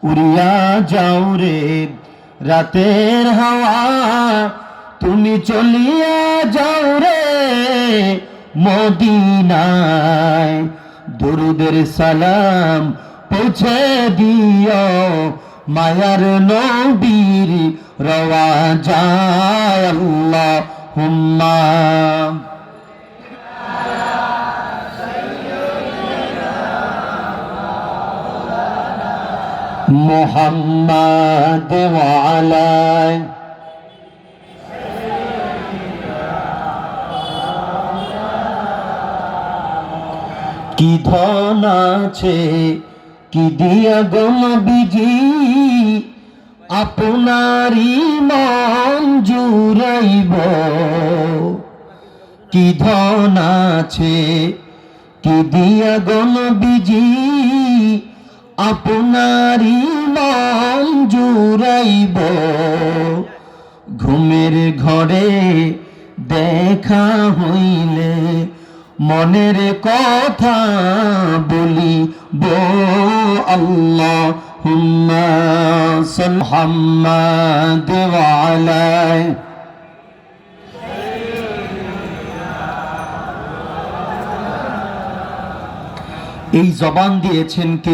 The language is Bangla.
উড়িয়া যাও রে রাতের হাওয়া, তুমি চলিয়া যাও রে মদিনায়। দরুদের সালাম পৌঁছে দিও, মায়ার নবীর রওয়া যায়। আল্লাহুম্মা মুহাম্মাদ ওয়া আলা কি ধন আছে কি দিয়া গো নবীজি, আপনারই মন জুড়াইব। কি ধন আছে কি দিয়া গো নবীজি, আপনারই মন জুড়াইব। ঘুমের ঘরে দেখা হইলে মনের কথা বলিব। আল্লাহুম্মা সাল্লি মুহাম্মাদ ওয়া আলা এই জবান দিয়েছেন কে?